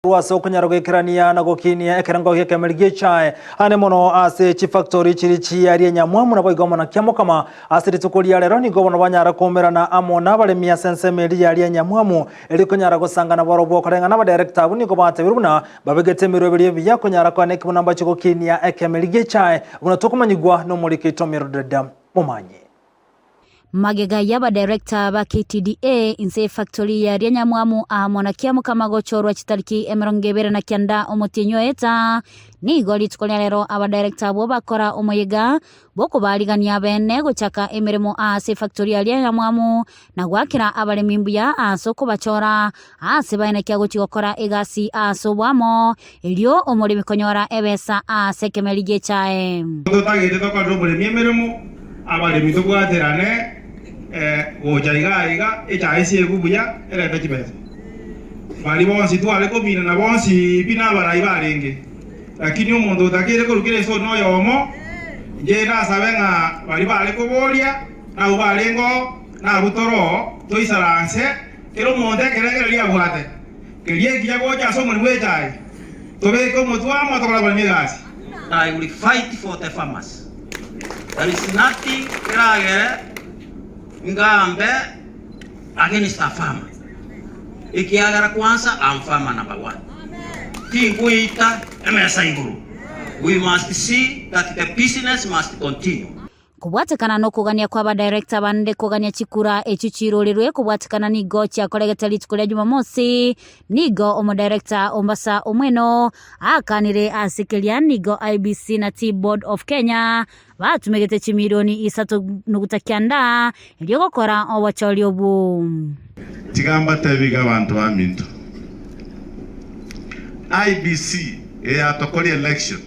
Rwasa okunyarugikirania na gukinia ekerango gya kemergie chai ane mono ase chi factory chirichi ari nyamwamu na boigomo na kiamo kama ase ritukuria rero ni gobono banyara kumerana amona bale mia sense meri ari nyamwamu eri kunyara gusangana borobo korenga na director buni go bate biruna babegete mirobiri biya kunyara kwa neki bunamba chikukinia ekemergie chai unatokumanyigwa no murikito mirodedam mumanyi magega yaba director ba KTDA inse factory ya nyamwamu amona kiamu kama gochorwa chitariki emerongebere na kianda omotinyo eta ni goli tukonya lero aba director bo bakora omoyega boko baligania bene gochaka emeremo ase factory ya nyamwamu na gwakira abale mimbuya asoko bachora ase baina kya gochi gokora egasi asobwamo elio omori mikonyora ebesa ase kemelige chae totagete tokado bole miemeremo abale mitogwaterane iga echaisi egubuya ereta chibesa bali bonsi twale komina na bonsi bina barai barenge lakini umuntu utakire kurukire so no yomo je na sabenga bali bale kobolia na ubalengo na butoro toisaranse kero monde kerengere lia bwate kelie kiya gocha so muri wechai tobe ko mutwa mo tokola bali gasi. I will fight for the farmers. There is nothing ngambe against a farmer. Ikiagara kwanza I'm farmer number 1. Tinguita emesa inguru. We must see that the business must continue. Kubwatekana no kugania kwa ba director bande kugania chikura echichiro lirwe kubwatekana ni gocha kolegetali tukulia Jumamosi nigo omo director Ombasa Omweno akanire asikelia nigo IBC na Tea Board of Kenya batumegete chimilioni 3.9 elio gokora obacholi obu tigamba tebiga bantu baminto IBC atokoli election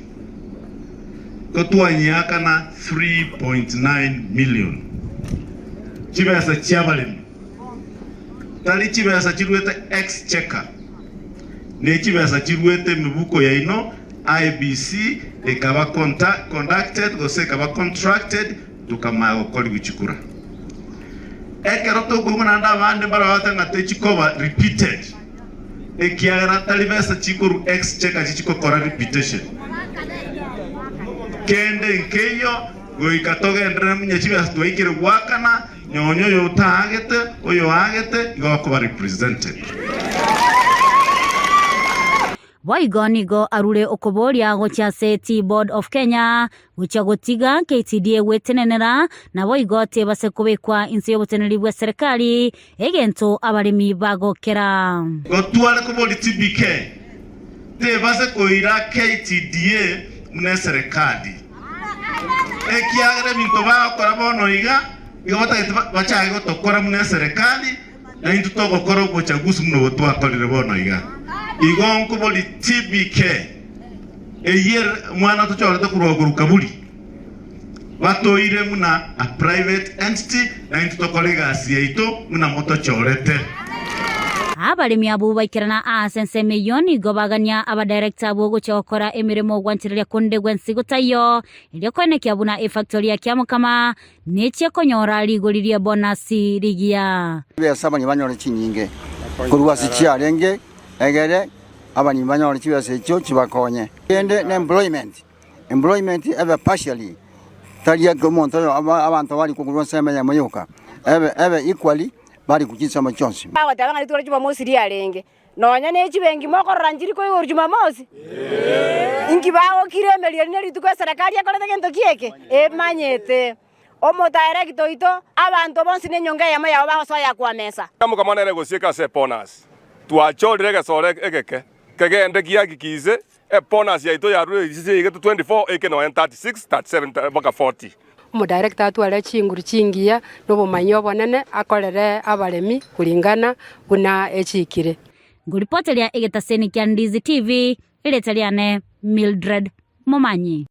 kotwanyaka na 3.9 million chibesa chiabalemi tali chibesa chirwete exchequer ne chibesa chirwete mibuko ya ino IBC ekaba conducted gose kaba contracted tukama okoli guchikura ekeroto gumana nda bande barawata ngate chikoba repeated ekiagara tali besa chikuru exchequer chichikokora repetition kende nkeyo goikatoge ndre munyachibya stwaikire gwakana nyonyo yo tagete oyo agete igoko represented Boigonigo arule okoboria gocha Tea Board of Kenya guchagotiga KTDA wetenenera na boigote basekobekwa inse yoboteneri bwa serikali egento abalimi bagokera gotwale kobori TBK te base koira KTDA mune serikali ekiagere bintu bakora bono iga igota bachaye gotokora mune serikali na into togokora uchaguzi muno botwakorire bono iga igonko boli TBK eyer mwana tochorete kuroguruka buli batoire muna a private entity na into tokolega asieito muna moto chorete abalimi abo baikirana asense miliyoni gobagania aba director bogo chokora emiremo gwantiria konde gwensigo tayo ilio koneke abuna e factory ya kiamo kama neche konyora ligoliria bonasi ligia besa bani banyore chinyinge kuruwasi chiarenge egere abani banyore chibese cyo chibakonye ende employment ever partially talia gomonto abantu bali kuruwasa menya moyoka ebe equally bari kukitsa machonsi bagatanga litoro Jumamosi liarenge nonya nechi bengi moko ranjiri ko yor Jumamosi ingi bago kiremeli ne lituko serikali yakolete gento kieke emanyete omo director ito abantu bonsi ne nyonga yama yabo baso ya kwa mesa kama kama nene gosika se bonus tuachole rega sore egeke kegende giagikize bonus ya ito ya ru ise 24 eke no 36 37 baka 40 Mu director atwale chinguru chingiya nobo manyo bonene akolere abalemi kulingana kuna echikire nguripotelia egetaseni kya Ndizi TV ile taliane Mildred Momanyi.